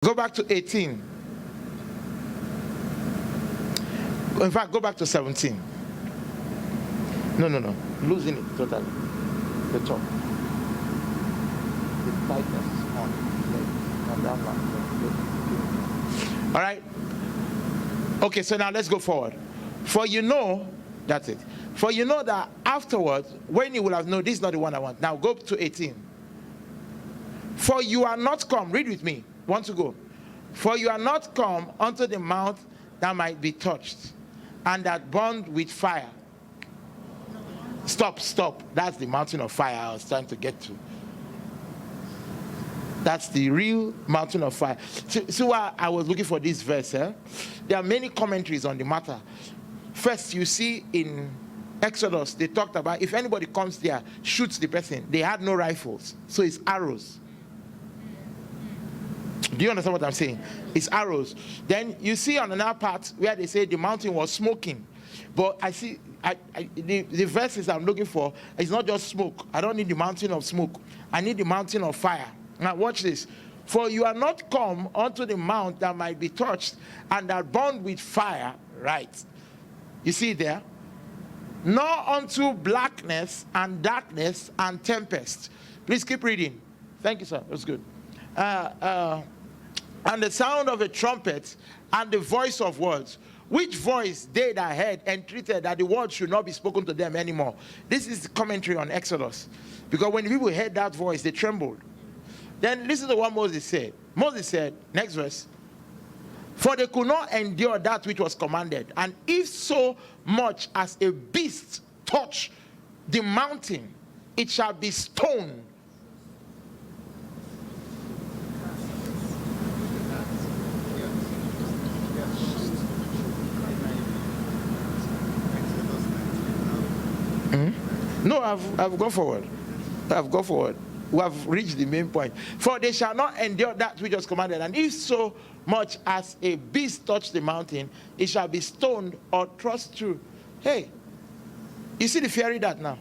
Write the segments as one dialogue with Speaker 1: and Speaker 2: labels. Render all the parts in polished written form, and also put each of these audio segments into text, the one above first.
Speaker 1: Go back to 18. In fact, go back to 17. No. Losing it totally. The top. The tightness on that one. All right. Okay, so now let's go forward. For you know, that's it. For you know that afterwards, when you will have known, this is not the one I want. Now go to 18. For you are not come, read with me. Want to go? For you are not come unto the mount that might be touched, and that burned with fire. Stop. That's the mountain of fire I was trying to get to. That's the real mountain of fire. See why I was looking for this verse. There are many commentaries on the matter. First, you see in Exodus, they talked about if anybody comes there, shoots the person, they had no rifles. So it's arrows. Do you understand what I'm saying? It's arrows. Then you see on another part where they say the mountain was smoking. But I see the verses I'm looking for, it's not just smoke. I don't need the mountain of smoke. I need the mountain of fire. Now watch this. For you are not come unto the mount that might be touched and that burned with fire. Right. You see there? Nor unto blackness and darkness and tempest. Please keep reading. Thank you, sir. That's good. And the sound of a trumpet and the voice of words. Which voice they that heard entreated that the word should not be spoken to them anymore. This is the commentary on Exodus. Because when the people heard that voice, they trembled. Then listen to what Moses said. Moses said, next verse, for they could not endure that which was commanded. And if so much as a beast touch the mountain, it shall be stoned. No, I've gone forward. We have reached the main point. For they shall not endure that which was commanded. And if so much as a beast touch the mountain, it shall be stoned or thrust through. Hey, you see the fiery dart now?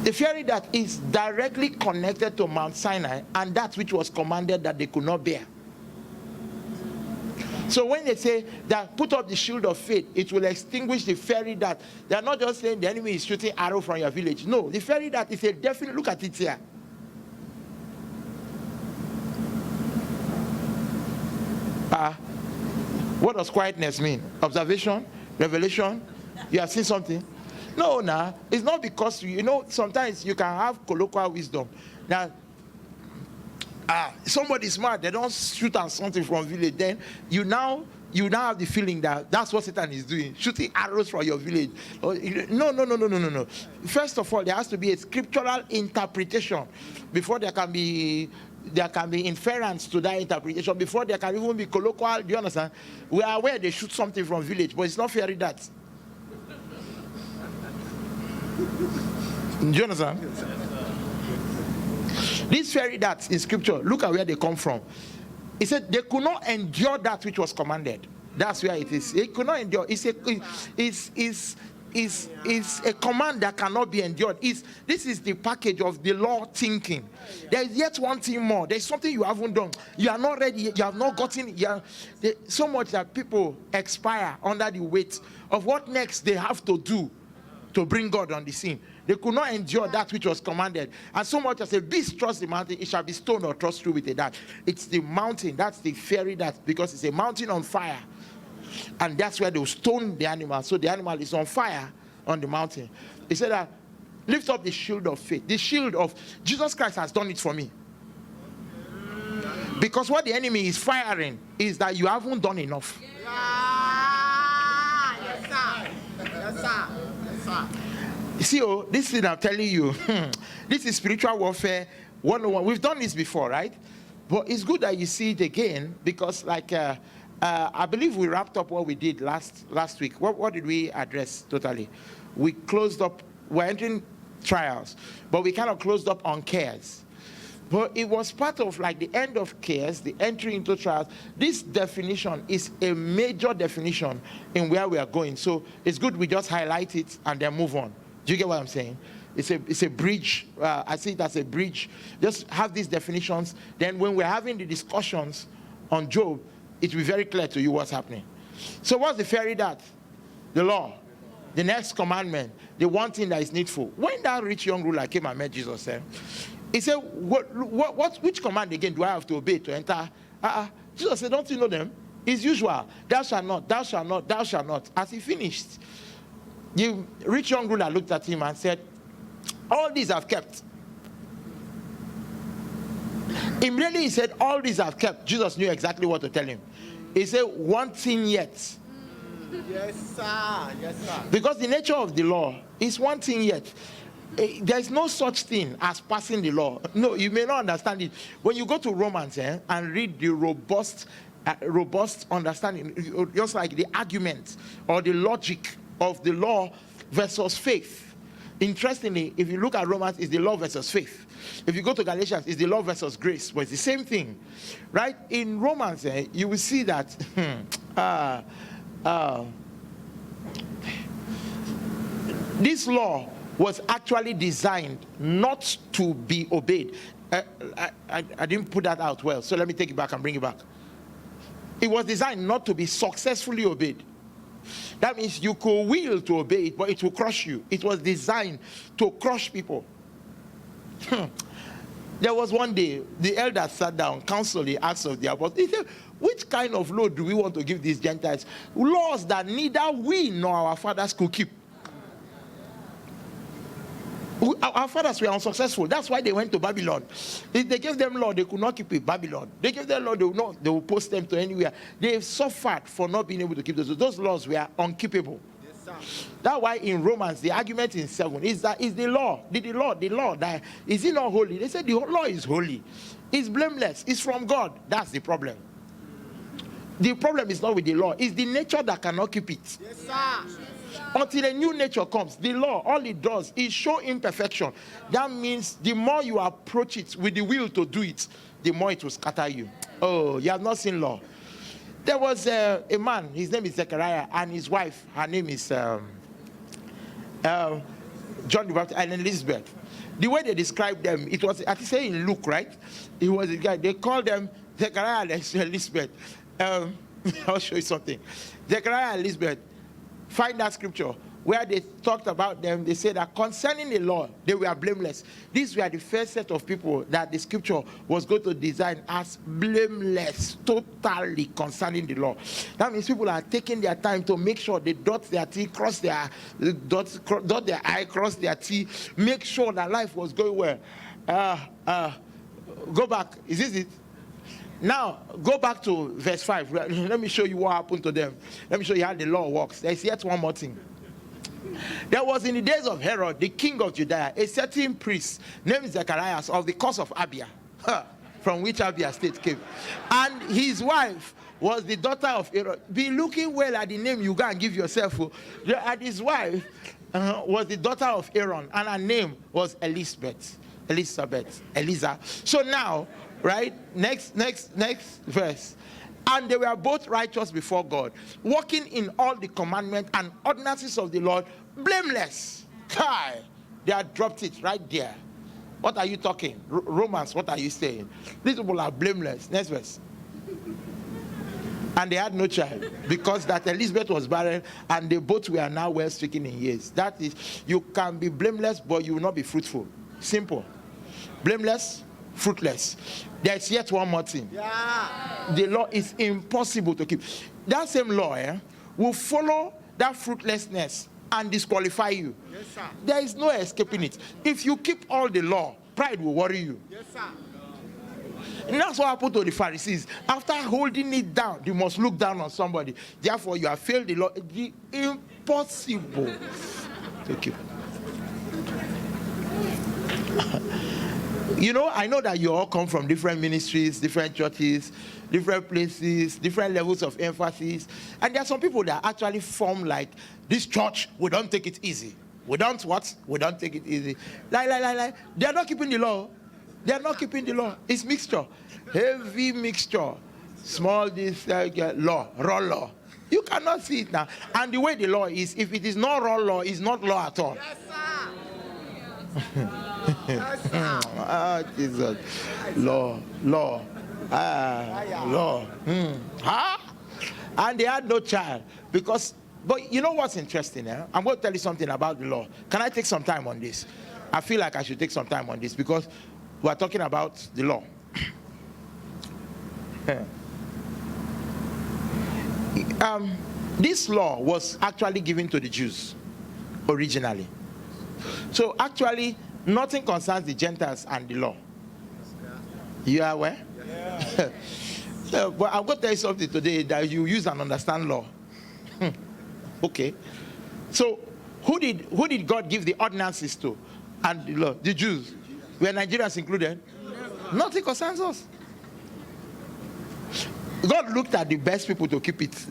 Speaker 1: The fiery dart is directly connected to Mount Sinai and that which was commanded that they could not bear. So when they say that put up the shield of faith, it will extinguish the fiery dart. They are not just saying the enemy is shooting arrow from your village. No, the fiery dart is a definite, look at it here. What does quietness mean? Observation? Revelation? You have seen something? No, it's not because, sometimes you can have colloquial wisdom. Now, somebody smart, they don't shoot at something from village, then you now have the feeling that that's what Satan is doing, shooting arrows from your village. No. First of all, there has to be a scriptural interpretation before there can be inference to that interpretation, before there can even be colloquial. Do you understand? We are aware they shoot something from village, but it's not fairy that. Do you understand? These fairy darts in scripture, look at where they come from. He said they could not endure that which was commanded. That's where it is. They could not endure. It's a command that cannot be endured. This is the package of the law thinking. There is yet one thing more. There's something you haven't done. You are not ready. You have not gotten. So much that people expire under the weight of what next they have to do to bring God on the scene. They could not endure that which was commanded. And so much as a beast trusts the mountain, it shall be stoned or thrust through with a dart. It's the mountain, that's the fiery dart, because it's a mountain on fire. And that's where they will stone the animal. So the animal is on fire on the mountain. He said that, lift up the shield of faith. The shield of Jesus Christ has done it for me. Because what the enemy is firing is that you haven't done enough.
Speaker 2: Yes, sir. Yes, sir. Yes, sir.
Speaker 1: You see, this thing I'm telling you, this is spiritual warfare 101. We've done this before, right? But it's good that you see it again, because I believe we wrapped up what we did last week. What did we address totally? We closed up, we're entering trials, but we kind of closed up on cares. But it was part of the end of cares, the entry into trials. This definition is a major definition in where we are going. So it's good we just highlight it and then move on. Do you get what I'm saying? It's a bridge. I see it as a bridge. Just have these definitions. Then when we're having the discussions on Job, it will be very clear to you what's happening. So what's the fairy dart? The law. The next commandment. The one thing that is needful. When that rich young ruler came and met Jesus, he said, which command again do I have to obey to enter? Jesus said, don't you know them? It's usual. Thou shalt not, thou shalt not, thou shalt not. As he finished, the rich young ruler looked at him and said, all these I've kept. Immediately he said, all these I've kept. Jesus knew exactly what to tell him. He said, one thing yet.
Speaker 2: Yes, sir. Yes, sir.
Speaker 1: Because the nature of the law is one thing yet. There's no such thing as passing the law. No, you may not understand it. When you go to Romans and read the robust understanding, just like the argument or the logic of the law versus faith. Interestingly, if you look at Romans, it's the law versus faith. If you go to Galatians, it's the law versus grace, but it's the same thing, right? In Romans, you will see that this law was actually designed not to be obeyed. I didn't put that out well, so let me take it back and bring it back. It was designed not to be successfully obeyed. That means you could will to obey it, but it will crush you. It was designed to crush people. There was one day, the elders sat down, counseled, asked of the apostles, he said, which kind of law do we want to give these Gentiles? Laws that neither we nor our fathers could keep. Our fathers were unsuccessful. That's why they went to Babylon. If they gave them law, they could not keep it. Babylon. They gave them law, they will post them to anywhere. They suffered for not being able to keep those. Those laws were unkeepable.
Speaker 2: Yes, sir.
Speaker 1: That's why in Romans, the argument in 7 is that is the law. The law that is it not holy? They said the law is holy. It's blameless. It's from God. That's the problem. The problem is not with the law. It's the nature that cannot keep it.
Speaker 2: Yes, sir.
Speaker 1: Until a new nature comes, the law, all it does is show imperfection. That means the more you approach it with the will to do it, the more it will scatter you. Oh, you have not seen law. There was a man, his name is Zechariah, and his wife, her name is John the Baptist and Elizabeth. The way they described them, it was, I think in Luke, right? It was a guy, they called them Zechariah and Elizabeth. I'll show you something. Zechariah and Elizabeth. Find that scripture where they talked about them. They said that concerning the law, they were blameless. These were the first set of people that the scripture was going to design as blameless, totally concerning the law. That means people are taking their time to make sure they dot their T, dot their I, cross their T, make sure that life was going well. Go back. Is this it? Now, go back to verse 5. Let me show you what happened to them. Let me show you how the law works. There's yet one more thing. There was in the days of Herod, the king of Judea, a certain priest named Zacharias of the course of Abia, from which Abia state came. And his wife was the daughter of Herod. Be looking well at the name you go and give yourself. And his wife was the daughter of Aaron, and her name was Elizabeth. Eliza. So now, right, next verse. And they were both righteous before God, walking in all the commandments and ordinances of the Lord, blameless. Kai, they had dropped it right there. What are you talking? Romans, what are you saying? These people are blameless. Next verse. And they had no child, because that Elizabeth was barren, and they both were now well stricken in years. That is, you can be blameless, but you will not be fruitful. Simple. Blameless, fruitless. There's yet one more thing.
Speaker 2: Yeah.
Speaker 1: The law is impossible to keep. That same law will follow that fruitlessness and disqualify you.
Speaker 2: Yes, sir.
Speaker 1: There is no escaping it. If you keep all the law, pride will worry you.
Speaker 2: Yes, sir.
Speaker 1: And that's what happened to the Pharisees. After holding it down, you must look down on somebody. Therefore, you have failed the law. The impossible to keep. You know, I know that you all come from different ministries, different churches, different places, different levels of emphasis. And there are some people that actually form like, this church, we don't take it easy. We don't what? We don't take it easy. Lie. They are not keeping the law. They are not keeping the law. It's mixture. Heavy mixture. Small this law, raw law. You cannot see it now. And the way the law is, if it is not raw law, it's not law at all.
Speaker 2: Yes, sir. Yes, sir.
Speaker 1: Ah, Jesus. Law. Law. Law. Huh? And they had no child because, but you know what's interesting? I'm going to tell you something about the law. Can I take some time on this? I feel like I should take some time on this because we're talking about the law. This law was actually given to the Jews originally. So actually, nothing concerns the Gentiles and the law. You are aware? Yeah. But I'm going to tell you something today that you use and understand law. Okay. So who did God give the ordinances to and the law? The Jews. Were Nigerians included? Nothing concerns us. God looked at the best people to keep it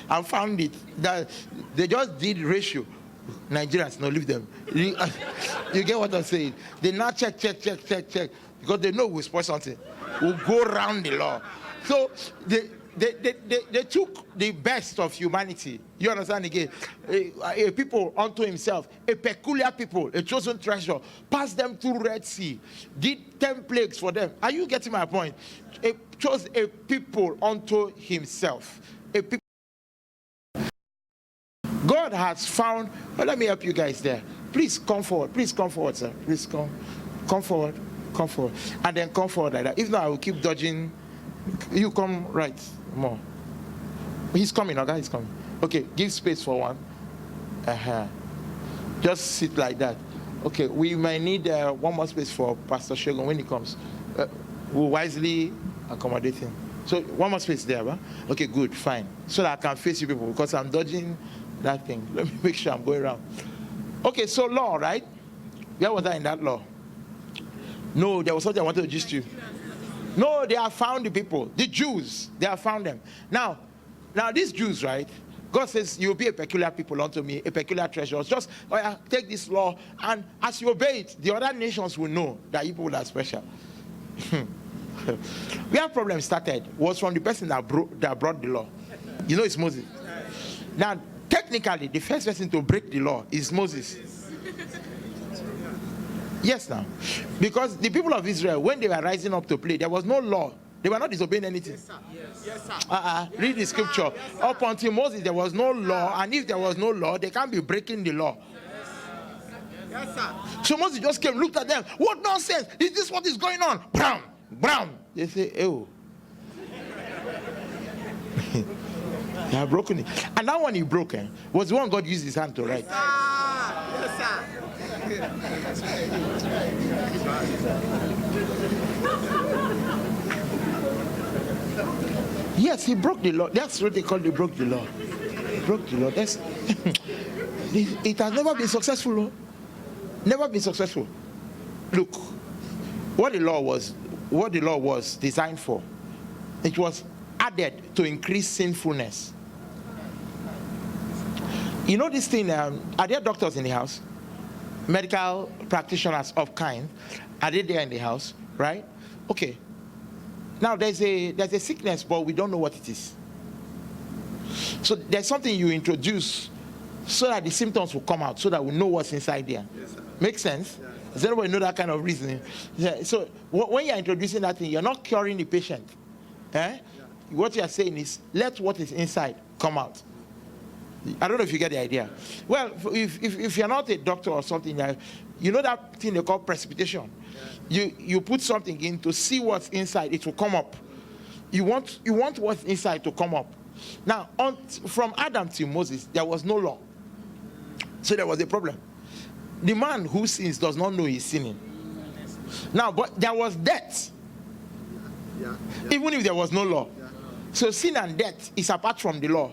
Speaker 1: and found it. That they just did ratio. Nigerians, no, leave them. You get what I'm saying? They now check. Because they know we'll spoil something. We'll go around the law. So they took the best of humanity. You understand again? A people unto himself, a peculiar people, a chosen treasure, passed them through Red Sea, did 10 plagues for them. Are you getting my point? Chose a people unto himself. A people. God has found, well, let me help you guys there. Please come forward. Please come forward, sir. Please come forward. Come forward. And then come forward like that. If not, I will keep dodging. You come right more. He's coming, okay? He's coming. Okay, give space for one. Just sit like that. Okay, we might need one more space for Pastor Shogun when he comes. We'll wisely accommodate him. So one more space there, huh? Okay, good, fine. So that I can face you people because I'm dodging that thing. Let me make sure I'm going around. Okay, so law, right? Where was I in that law? No, there was something I wanted to gist you. No, they have found the people. The Jews, they have found them. Now these Jews, right? God says, you'll be a peculiar people unto me, a peculiar treasure. Just take this law, and as you obey it, the other nations will know that you people are special. Where problem started was from the person that brought the law. You know, it's Moses. Now, technically, the first person to break the law is Moses. Yes, now. Because the people of Israel, when they were rising up to play, there was no law. They were not disobeying anything.
Speaker 2: Yes, sir.
Speaker 1: Read the scripture. Up until Moses, there was no law. And if there was no law, they can't be breaking the law.
Speaker 2: Yes, sir.
Speaker 1: So Moses just came, looked at them. What nonsense? Is this what is going on? Brown. They say, ew. They have broken it. And that one he broke was the one God used his hand to write.
Speaker 2: Yes, sir.
Speaker 1: Yes, he broke the law. That's what they call broke the law. Broke the law. That's it has never been successful. No? Never been successful. Look, what the law was designed for, it was added to increase sinfulness. You know this thing, are there doctors in the house? Medical practitioners of kind, are they there in the house? Right? Okay. Now there's a sickness, but we don't know what it is. So there's something you introduce so that the symptoms will come out, so that we know what's inside there. Yes, make sense? Yeah. Does anybody know that kind of reasoning? Yeah. So when you're introducing that thing, you're not curing the patient. Yeah. What you're saying is, let what is inside come out. I don't know if you get the idea. Well, if you're not a doctor or something, you know that thing they call precipitation. Yeah. You put something in to see what's inside, it will come up. You want what's inside to come up. Now, from Adam to Moses, there was no law. So there was a problem. The man who sins does not know he's sinning. Now, but there was death. Even if there was no law. So sin and death is apart from the law.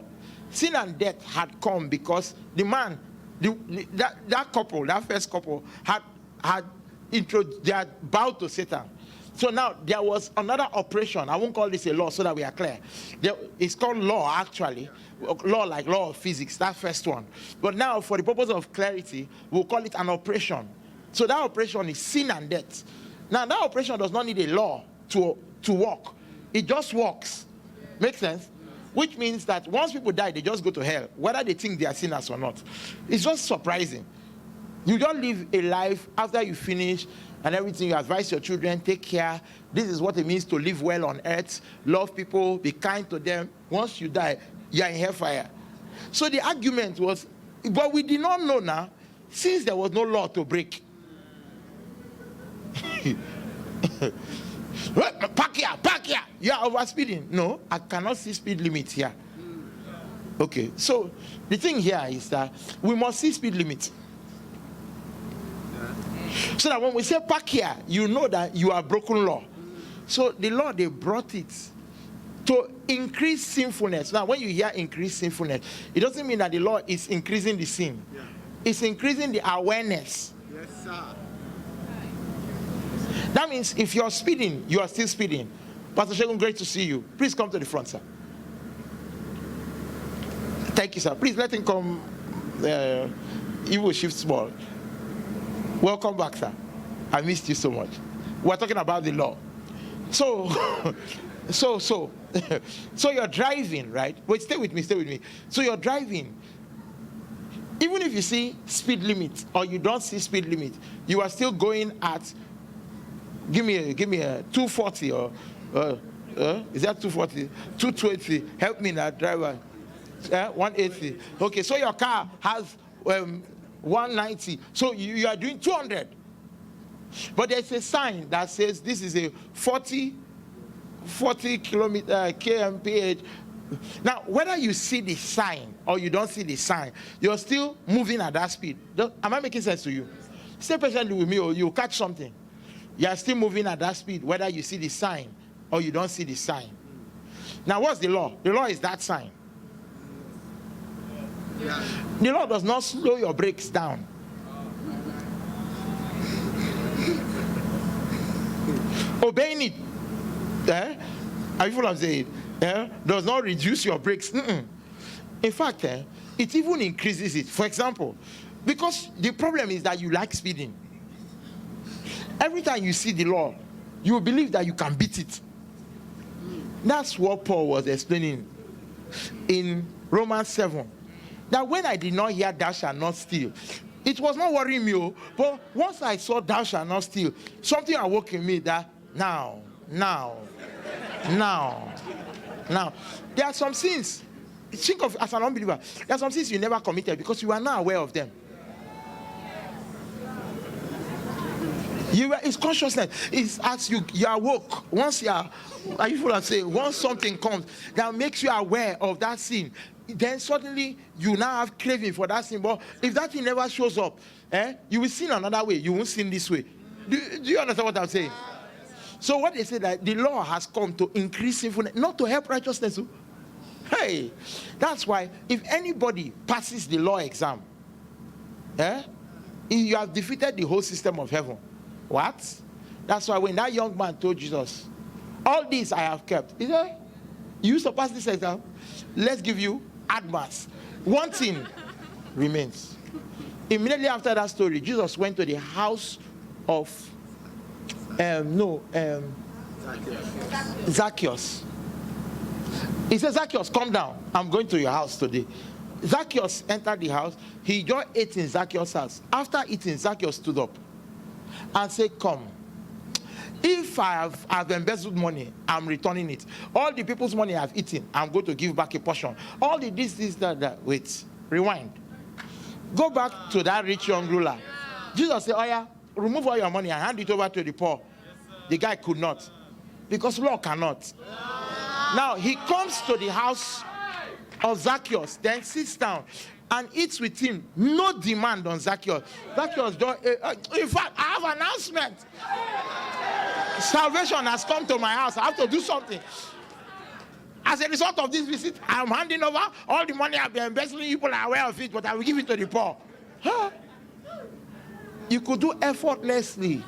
Speaker 1: Sin and death had come because the man, that couple, that first couple, they had bowed to Satan. So now there was another operation. I won't call this a law so that we are clear. It's called law, actually. Law like law of physics, that first one. But now, for the purpose of clarity, we'll call it an operation. So that operation is sin and death. Now, that operation does not need a law to work. It just works. Make sense? Which means that once people die, they just go to hell, whether they think they are sinners or not. It's just surprising. You don't live a life after you finish and everything. You advise your children, take care. This is what it means to live well on earth. Love people, be kind to them. Once you die, you are in hellfire. So the argument was, but we did not know now, since there was no law to break. Park here. You are overspeeding. No, I cannot see speed limit here. Okay, so the thing here is that we must see speed limit. So that when we say park here, you know that you are broken law. So the law, they brought it to increase sinfulness. Now, when you hear increase sinfulness, it doesn't mean that the law is increasing the sin. Yeah. It's increasing the awareness.
Speaker 2: Yes, sir.
Speaker 1: That means if you're speeding, you are still speeding. Pastor Shegun, great to see you. Please come to the front, sir. Thank you, sir. Please let him come. He will shift small. Welcome back, sir. I missed you so much. We're talking about the law. So you're driving, right? Wait, stay with me. So you're driving. Even if you see speed limit or you don't see speed limit, you are still going at, give me a 240 or is that 240? 220. Help me now, driver. 180. Okay, so your car has 190. So you are doing 200. But there's a sign that says this is a 40 kilometer kmph. Now, whether you see the sign or you don't see the sign, you're still moving at that speed. Am I making sense to you? Stay patiently with me or you'll catch something. You are still moving at that speed, whether you see the sign or you don't see the sign. Now, what's the law? The law is that sign. Yeah. The law does not slow your brakes down. Obeying it, are you full of saying? Does not reduce your brakes. In fact, it even increases it. For example, because the problem is that you like speeding. Every time you see the law, you believe that you can beat it. That's what Paul was explaining in Romans 7. That when I did not hear thou shalt not steal, it was not worrying me. But once I saw thou shalt not steal, something awoke in me that now. There are some sins. Think of as an unbeliever. There are some sins you never committed because you are not aware of them. It's consciousness. It's as you are woke. Once you are you full of say, once something comes that makes you aware of that sin, then suddenly you now have craving for that sin. But if that thing never shows up, you will sin another way. You won't sin this way. Do you understand what I'm saying? So what they say that the law has come to increase sinfulness, not to help righteousness. Hey, that's why if anybody passes the law exam, you have defeated the whole system of heaven. What? That's why when that young man told Jesus, all this I have kept, he said, you used to pass this exam, let's give you advance. One thing remains. Immediately after that story, Jesus went to the house of Zacchaeus. He said, Zacchaeus, come down. I'm going to your house today. Zacchaeus entered the house. He just ate in Zacchaeus' house. After eating, Zacchaeus stood up and said, come. If I have embezzled money, I'm returning it. All the people's money I've eaten, I'm going to give back a portion. All the this, that. Wait, rewind. Go back to that rich young ruler. Jesus said, oh yeah, remove all your money and hand it over to the poor. The guy could not. Because law cannot. Now, he comes to the house of Zacchaeus, then sits down and eats with him. No demand on Zacchaeus. Zacchaeus don't. In fact, I have an announcement. Salvation has come to my house. I have to do something. As a result of this visit, I'm handing over all the money I've been embezzling. People are aware of it, but I will give it to the poor. Huh? You could do effortlessly.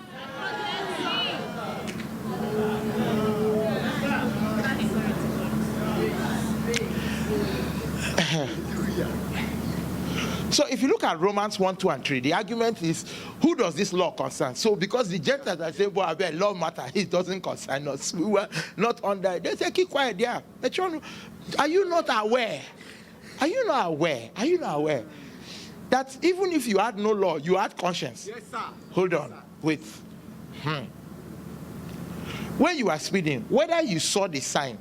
Speaker 1: So if you look at Romans 1, 2, and 3, the argument is, who does this law concern? So because the Gentiles are saying, boy, I bet law matter, it doesn't concern us. We were not under it. They say, keep quiet there. Are you not aware? Are you not aware? Are you not aware that even if you had no law, you had conscience.
Speaker 2: Yes, sir.
Speaker 1: Hold on, wait. When you are speeding, whether you saw the sign